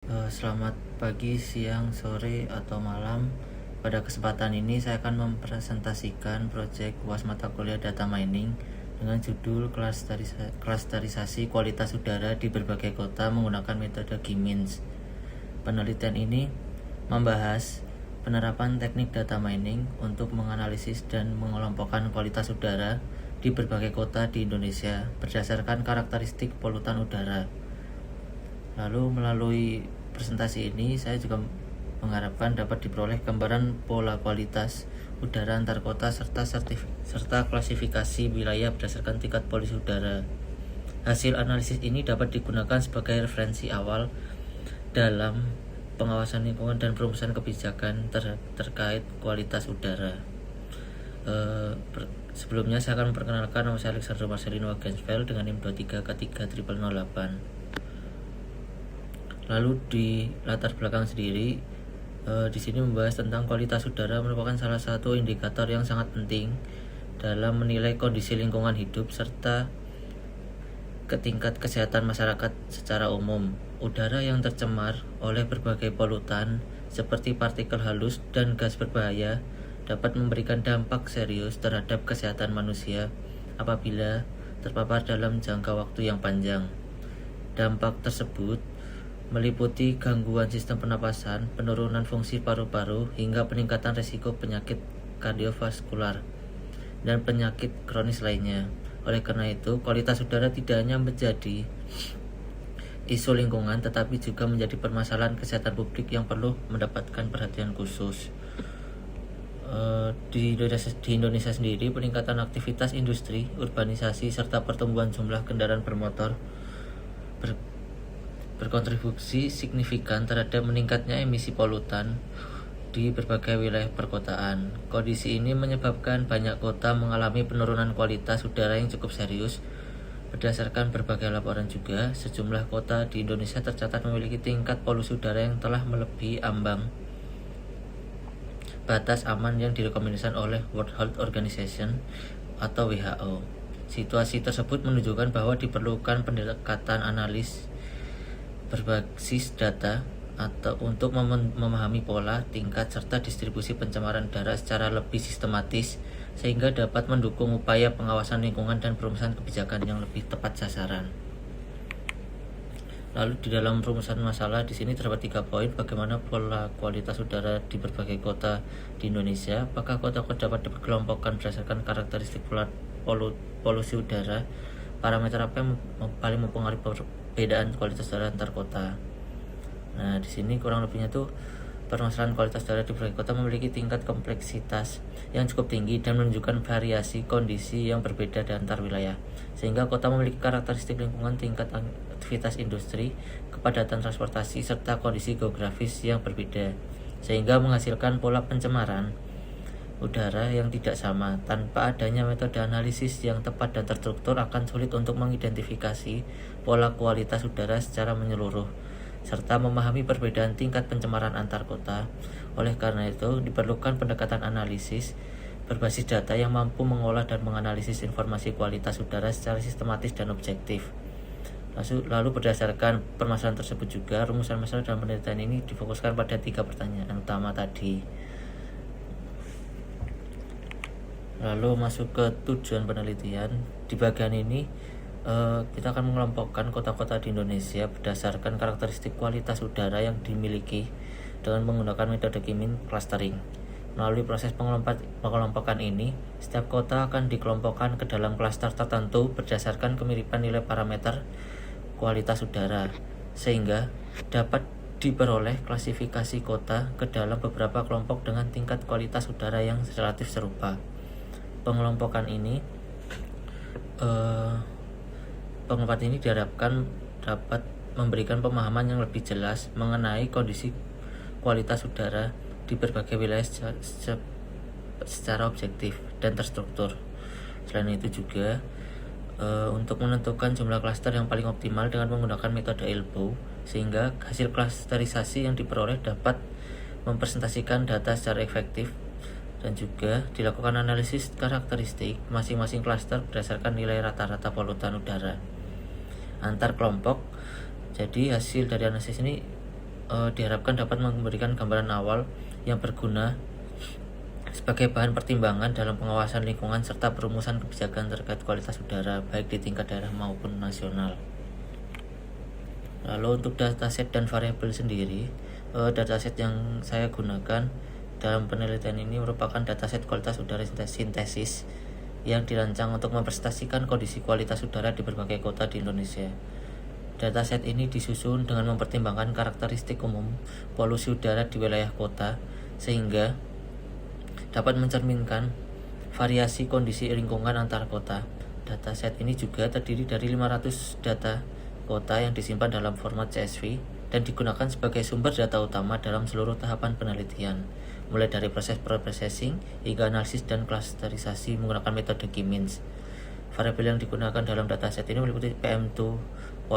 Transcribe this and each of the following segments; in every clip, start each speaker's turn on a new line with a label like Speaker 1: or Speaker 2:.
Speaker 1: Selamat pagi, siang, sore, atau malam. Pada kesempatan ini saya akan mempresentasikan proyek UAS mata kuliah data mining dengan judul klasterisasi kualitas udara di berbagai kota menggunakan metode GIMINS. Penelitian ini membahas penerapan teknik data mining untuk menganalisis dan mengelompokkan kualitas udara di berbagai kota di Indonesia berdasarkan karakteristik polutan udara. Lalu melalui presentasi ini saya juga mengharapkan dapat diperoleh gambaran pola kualitas udara antar kota serta klasifikasi wilayah berdasarkan tingkat polusi udara. Hasil analisis ini dapat digunakan sebagai referensi awal dalam pengawasan lingkungan dan perumusan kebijakan terkait kualitas udara. Sebelumnya saya akan memperkenalkan nama saya Alexander Marcelino Wagensveld dengan NIM 23K3008. Lalu di latar belakang sendiri, di sini membahas tentang kualitas udara merupakan salah satu indikator yang sangat penting dalam menilai kondisi lingkungan hidup serta ke tingkat kesehatan masyarakat secara umum. Udara yang tercemar oleh berbagai polutan seperti partikel halus dan gas berbahaya dapat memberikan dampak serius terhadap kesehatan manusia apabila terpapar dalam jangka waktu yang panjang. Dampak tersebut meliputi gangguan sistem pernapasan, penurunan fungsi paru-paru, hingga peningkatan risiko penyakit kardiovaskular dan penyakit kronis lainnya. Oleh karena itu, kualitas udara tidak hanya menjadi isu lingkungan, tetapi juga menjadi permasalahan kesehatan publik yang perlu mendapatkan perhatian khusus. Di Indonesia sendiri, peningkatan aktivitas industri, urbanisasi, serta pertumbuhan jumlah kendaraan bermotor berkontribusi signifikan terhadap meningkatnya emisi polutan di berbagai wilayah perkotaan. Kondisi ini menyebabkan banyak kota mengalami penurunan kualitas udara yang cukup serius. Berdasarkan berbagai laporan juga, sejumlah kota di Indonesia tercatat memiliki tingkat polusi udara yang telah melebihi ambang batas aman yang direkomendasikan oleh World Health Organization atau WHO. Situasi tersebut menunjukkan bahwa diperlukan pendekatan analis berbasis data atau untuk memahami pola, tingkat, serta distribusi pencemaran udara secara lebih sistematis sehingga dapat mendukung upaya pengawasan lingkungan dan perumusan kebijakan yang lebih tepat sasaran. Lalu di dalam perumusan masalah di sini terdapat 3 poin bagaimana pola kualitas udara di berbagai kota di Indonesia. Apakah kota-kota dapat dikelompokkan berdasarkan karakteristik polusi udara? Parameter apa yang paling mempengaruhi perbedaan kualitas udara antar kota? Nah, di sini kurang lebihnya tuh permasalahan kualitas udara di berbagai kota memiliki tingkat kompleksitas yang cukup tinggi dan menunjukkan variasi kondisi yang berbeda di antar wilayah. Sehingga kota memiliki karakteristik lingkungan, tingkat aktivitas industri, kepadatan transportasi, serta kondisi geografis yang berbeda. Sehingga menghasilkan pola pencemaran udara yang tidak sama. Tanpa adanya metode analisis yang tepat dan terstruktur, akan sulit untuk mengidentifikasi pola kualitas udara secara menyeluruh serta memahami perbedaan tingkat pencemaran antar kota. Oleh karena itu, diperlukan pendekatan analisis berbasis data yang mampu mengolah dan menganalisis informasi kualitas udara secara sistematis dan objektif. Lalu berdasarkan permasalahan tersebut juga, rumusan masalah dalam penelitian ini difokuskan pada 3 pertanyaan utama tadi. Lalu masuk ke tujuan penelitian. Di bagian ini kita akan mengelompokkan kota-kota di Indonesia berdasarkan karakteristik kualitas udara yang dimiliki dengan menggunakan metode GIMINS clustering. Melalui proses pengelompokan ini, setiap kota akan dikelompokkan ke dalam klaster tertentu berdasarkan kemiripan nilai parameter kualitas udara, sehingga dapat diperoleh klasifikasi kota ke dalam beberapa kelompok dengan tingkat kualitas udara yang relatif serupa. Pengelompokan ini diharapkan dapat memberikan pemahaman yang lebih jelas mengenai kondisi kualitas udara di berbagai wilayah secara objektif dan terstruktur. Selain itu juga untuk menentukan jumlah klaster yang paling optimal dengan menggunakan metode ELBO, sehingga hasil klasterisasi yang diperoleh dapat mempresentasikan data secara efektif dan juga dilakukan analisis karakteristik masing-masing klaster berdasarkan nilai rata-rata polutan udara antar kelompok. Jadi hasil dari analisis ini diharapkan dapat memberikan gambaran awal yang berguna sebagai bahan pertimbangan dalam pengawasan lingkungan serta perumusan kebijakan terkait kualitas udara baik di tingkat daerah maupun nasional. Lalu untuk dataset dan variabel sendiri, dataset yang saya gunakan dalam penelitian ini merupakan dataset kualitas udara sintesis yang dirancang untuk mempresentasikan kondisi kualitas udara di berbagai kota di Indonesia. Dataset ini disusun dengan mempertimbangkan karakteristik umum polusi udara di wilayah kota sehingga dapat mencerminkan variasi kondisi lingkungan antar kota. Dataset ini juga terdiri dari 500 data kota yang disimpan dalam format CSV dan digunakan sebagai sumber data utama dalam seluruh tahapan penelitian, mulai dari proses processing hingga analisis dan klasterisasi menggunakan metode K-means. Variabel yang digunakan dalam dataset ini meliputi PM2.5,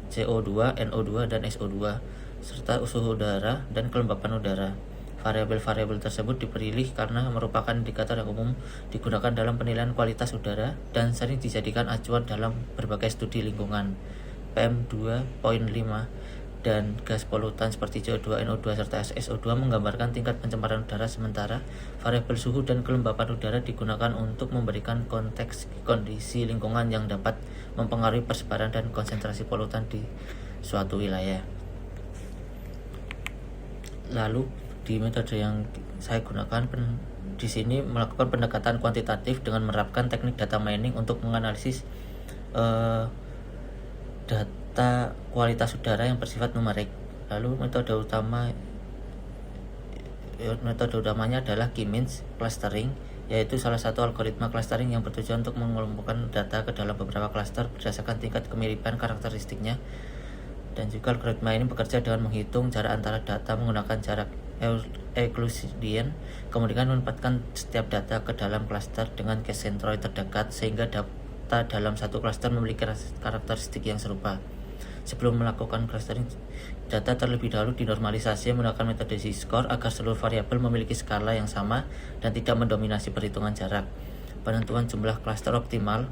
Speaker 1: CO2, NO2, dan SO2, serta suhu udara dan kelembapan udara. Variabel-variabel tersebut dipilih karena merupakan indikator yang umum digunakan dalam penilaian kualitas udara dan sering dijadikan acuan dalam berbagai studi lingkungan. PM2.5 dan gas polutan seperti CO2, NO2, serta SO2 menggambarkan tingkat pencemaran udara, sementara variabel suhu dan kelembapan udara digunakan untuk memberikan konteks kondisi lingkungan yang dapat mempengaruhi persebaran dan konsentrasi polutan di suatu wilayah. Lalu di metode yang saya gunakan di sini melakukan pendekatan kuantitatif dengan menerapkan teknik data mining untuk menganalisis data kualitas udara yang bersifat numerik. Lalu metode utamanya adalah K-means clustering, yaitu salah satu algoritma clustering yang bertujuan untuk mengelompokkan data ke dalam beberapa klaster berdasarkan tingkat kemiripan karakteristiknya. Dan juga algoritma ini bekerja dengan menghitung jarak antara data menggunakan jarak Euclidean, kemudian menempatkan setiap data ke dalam klaster dengan case centroid terdekat sehingga data dalam satu klaster memiliki karakteristik yang serupa. Sebelum melakukan clustering, data terlebih dahulu dinormalisasi menggunakan metode z-score agar seluruh variabel memiliki skala yang sama dan tidak mendominasi perhitungan jarak. Penentuan jumlah klaster optimal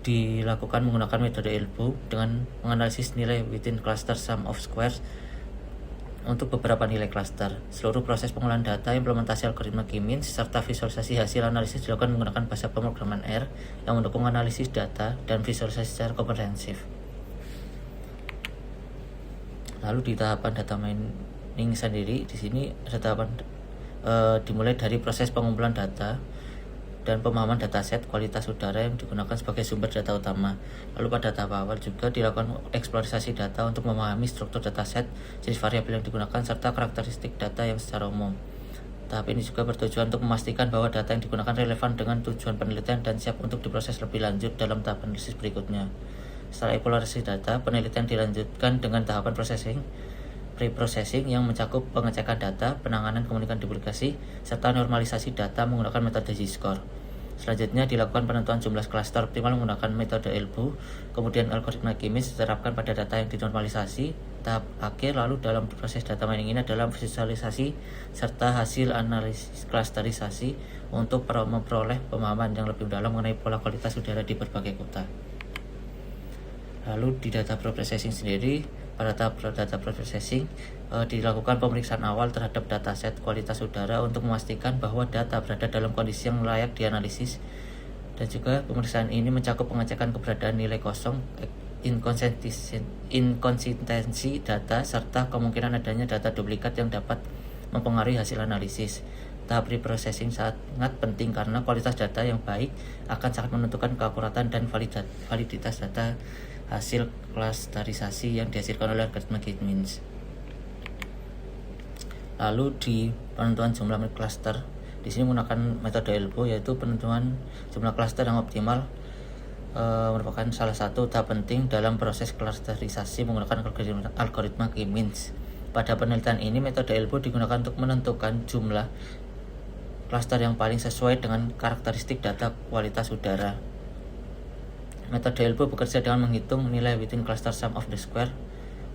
Speaker 1: dilakukan menggunakan metode ELBO dengan menganalisis nilai within cluster sum of squares untuk beberapa nilai klaster. Seluruh proses pengolahan data, implementasi algoritma K-means, serta visualisasi hasil analisis dilakukan menggunakan bahasa pemrograman R yang mendukung analisis data dan visualisasi secara komprehensif. Lalu di tahapan data mining sendiri, di sini ada tahapan dimulai dari proses pengumpulan data dan pemahaman dataset kualitas udara yang digunakan sebagai sumber data utama. Lalu pada tahap awal juga dilakukan eksplorasi data untuk memahami struktur dataset, jenis variabel yang digunakan, serta karakteristik data yang secara umum. Tahap ini juga bertujuan untuk memastikan bahwa data yang digunakan relevan dengan tujuan penelitian dan siap untuk diproses lebih lanjut dalam tahap analisis berikutnya. Setelah eksplorasi data, penelitian dilanjutkan dengan tahapan pre-processing yang mencakup pengecekan data, penanganan komunikasi duplikasi, serta normalisasi data menggunakan metode z-score. Selanjutnya dilakukan penentuan jumlah klaster optimal menggunakan metode ELBO, kemudian algoritma K-means diterapkan pada data yang dinormalisasi. Tahap akhir lalu dalam proses data mining ini adalah visualisasi serta hasil analisis klasterisasi untuk memperoleh pemahaman yang lebih dalam mengenai pola kualitas udara di berbagai kota. Lalu di data processing sendiri, pada tahap data processing dilakukan pemeriksaan awal terhadap dataset kualitas udara untuk memastikan bahwa data berada dalam kondisi yang layak dianalisis, dan juga pemeriksaan ini mencakup pengecekan keberadaan nilai kosong, inkonsistensi data, serta kemungkinan adanya data duplikat yang dapat mempengaruhi hasil analisis. Tahap reprocessing sangat penting karena kualitas data yang baik akan sangat menentukan keakuratan dan validitas data hasil klasterisasi yang dihasilkan oleh algoritma K-means. Lalu di penentuan jumlah klaster, di sini menggunakan metode ELBO, yaitu penentuan jumlah klaster yang optimal merupakan salah satu tahap penting dalam proses klasterisasi menggunakan algoritma K-means. Pada penelitian ini, metode ELBO digunakan untuk menentukan jumlah klaster yang paling sesuai dengan karakteristik data kualitas udara. Metode ELBO bekerja dengan menghitung nilai within cluster sum of the square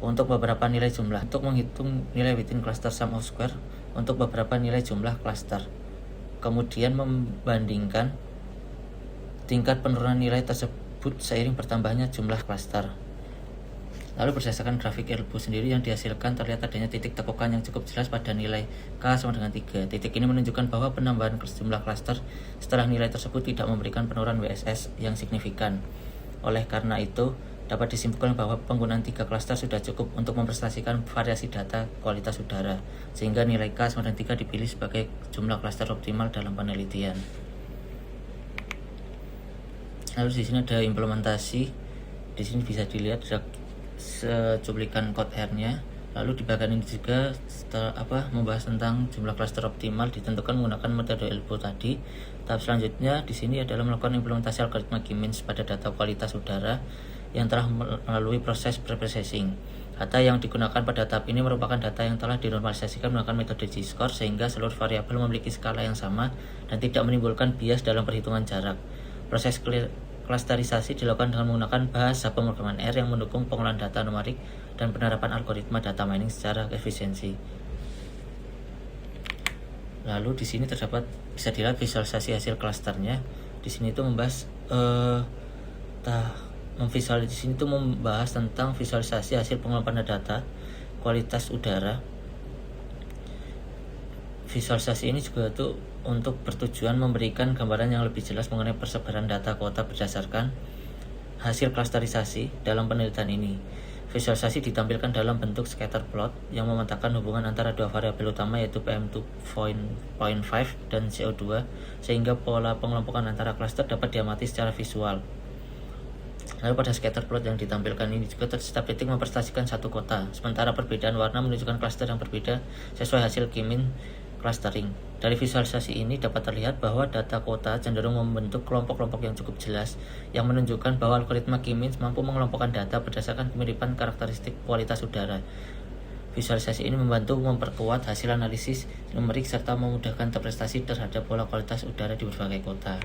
Speaker 1: untuk beberapa nilai jumlah. Untuk menghitung nilai within cluster sum of square untuk beberapa nilai jumlah cluster, kemudian membandingkan tingkat penurunan nilai tersebut seiring bertambahnya jumlah cluster. Lalu berdasarkan grafik Elbow sendiri yang dihasilkan terlihat adanya titik tekukan yang cukup jelas pada nilai K sama dengan 3. Titik ini menunjukkan bahwa penambahan jumlah klaster setelah nilai tersebut tidak memberikan penurunan WSS yang signifikan. Oleh karena itu, dapat disimpulkan bahwa penggunaan 3 klaster sudah cukup untuk mempresentasikan variasi data kualitas udara, sehingga nilai K sama dengan 3 dipilih sebagai jumlah klaster optimal dalam penelitian. Lalu di sini ada implementasi. Di sini bisa dilihat secuplikan code R-nya. Lalu di bagian ini juga membahas tentang jumlah klaster optimal ditentukan menggunakan metode Elbow tadi. Tahap selanjutnya di sini adalah melakukan implementasi algoritma K-means pada data kualitas udara yang telah melalui proses preprocessing. Data yang digunakan pada tahap ini merupakan data yang telah dinormalisasikan menggunakan metode G-score sehingga seluruh variabel memiliki skala yang sama dan tidak menimbulkan bias dalam perhitungan jarak. Proses klasterisasi dilakukan dengan menggunakan bahasa pemrograman R yang mendukung pengolahan data numerik dan penerapan algoritma data mining secara efisiensi. Lalu di sini terdapat bisa dilihat visualisasi hasil klasternya. Di sini itu membahas di sini itu membahas tentang visualisasi hasil pengolahan data kualitas udara. Visualisasi ini juga untuk bertujuan memberikan gambaran yang lebih jelas mengenai persebaran data kota berdasarkan hasil klasterisasi dalam penelitian ini. Visualisasi ditampilkan dalam bentuk scatter plot yang memetakan hubungan antara dua variabel utama yaitu PM2.5 dan CO2 sehingga pola pengelompokan antara klaster dapat diamati secara visual. Lalu pada scatter plot yang ditampilkan ini juga statistik mempresentasikan satu kota, sementara perbedaan warna menunjukkan klaster yang berbeda sesuai hasil K-means clustering. Dari visualisasi ini dapat terlihat bahwa data kota cenderung membentuk kelompok-kelompok yang cukup jelas yang menunjukkan bahwa algoritma K-means mampu mengelompokkan data berdasarkan kemiripan karakteristik kualitas udara. Visualisasi ini membantu memperkuat hasil analisis numerik serta memudahkan interpretasi terhadap pola kualitas udara di berbagai kota.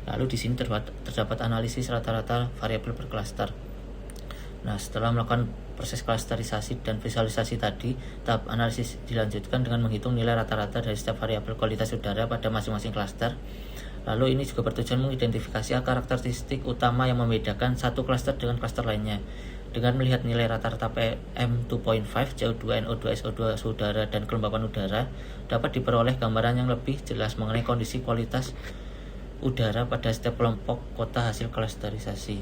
Speaker 1: Lalu di sini terdapat analisis rata-rata variabel per klaster. Nah, setelah melakukan proses klasterisasi dan visualisasi tadi, tahap analisis dilanjutkan dengan menghitung nilai rata-rata dari setiap variabel kualitas udara pada masing-masing klaster. Lalu ini juga bertujuan mengidentifikasi karakteristik utama yang membedakan satu klaster dengan klaster lainnya. Dengan melihat nilai rata-rata PM2.5, CO2, NO2, SO2, suhu udara, dan kelembapan udara, dapat diperoleh gambaran yang lebih jelas mengenai kondisi kualitas udara pada setiap kelompok kota hasil klasterisasi.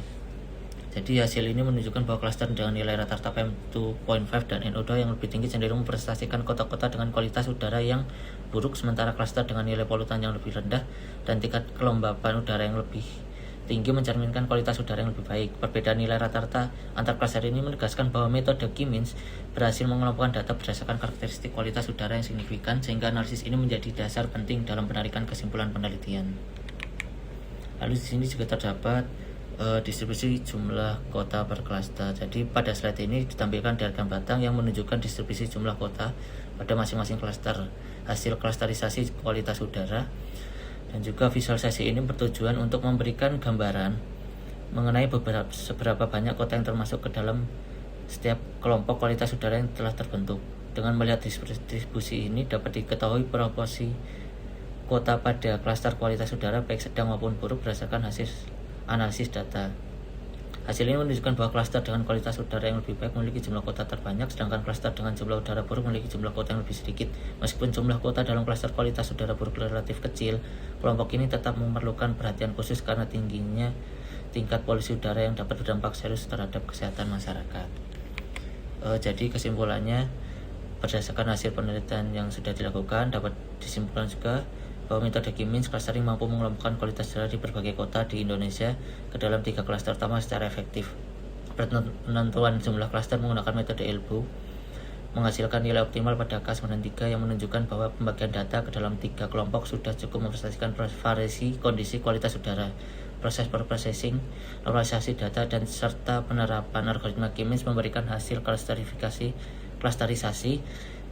Speaker 1: Jadi hasil ini menunjukkan bahwa klaster dengan nilai rata-rata PM2.5 dan NO2 yang lebih tinggi cenderung mempresentasikan kota-kota dengan kualitas udara yang buruk, sementara klaster dengan nilai polutan yang lebih rendah dan tingkat kelembapan udara yang lebih tinggi mencerminkan kualitas udara yang lebih baik. Perbedaan nilai rata-rata antar klaster ini menegaskan bahwa metode K-means berhasil mengelompokkan data berdasarkan karakteristik kualitas udara yang signifikan, sehingga analisis ini menjadi dasar penting dalam penarikan kesimpulan penelitian. Lalu di sini juga terdapat distribusi jumlah kota per klaster. Jadi pada slide ini ditampilkan diagram batang yang menunjukkan distribusi jumlah kota pada masing-masing klaster hasil klasterisasi kualitas udara, dan juga visualisasi ini bertujuan untuk memberikan gambaran mengenai seberapa banyak kota yang termasuk ke dalam setiap kelompok kualitas udara yang telah terbentuk. Dengan melihat distribusi ini dapat diketahui proporsi kota pada klaster kualitas udara baik sedang maupun buruk berdasarkan hasil analisis data. Hasil ini menunjukkan bahwa klaster dengan kualitas udara yang lebih baik memiliki jumlah kota terbanyak, sedangkan klaster dengan jumlah udara buruk memiliki jumlah kota yang lebih sedikit. Meskipun jumlah kota dalam klaster kualitas udara buruk relatif kecil, kelompok ini tetap memerlukan perhatian khusus karena tingginya tingkat polusi udara yang dapat berdampak serius terhadap kesehatan masyarakat. Jadi kesimpulannya, berdasarkan hasil penelitian yang sudah dilakukan, dapat disimpulkan juga bahwa metode K-means clustering mampu mengelompokkan kualitas udara di berbagai kota di Indonesia ke dalam 3 klaster utama secara efektif. Penentuan jumlah klaster menggunakan metode Elbow menghasilkan nilai optimal pada K9 3 yang menunjukkan bahwa pembagian data ke dalam 3 kelompok sudah cukup mempresentasikan variasi kondisi kualitas udara. Proses processing, normalisasi data, dan serta penerapan algoritma K-means memberikan hasil klasterisasi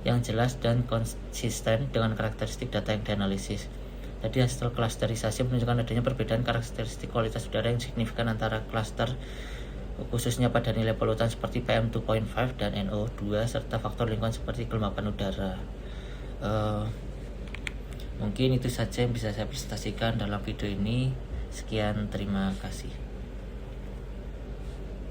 Speaker 1: yang jelas dan konsisten dengan karakteristik data yang dianalisis. Jadi hasil klasterisasi menunjukkan adanya perbedaan karakteristik kualitas udara yang signifikan antara klaster, khususnya pada nilai polutan seperti PM2.5 dan NO2 serta faktor lingkungan seperti kelembapan udara. Mungkin itu saja yang bisa saya presentasikan dalam video ini. Sekian, terima kasih.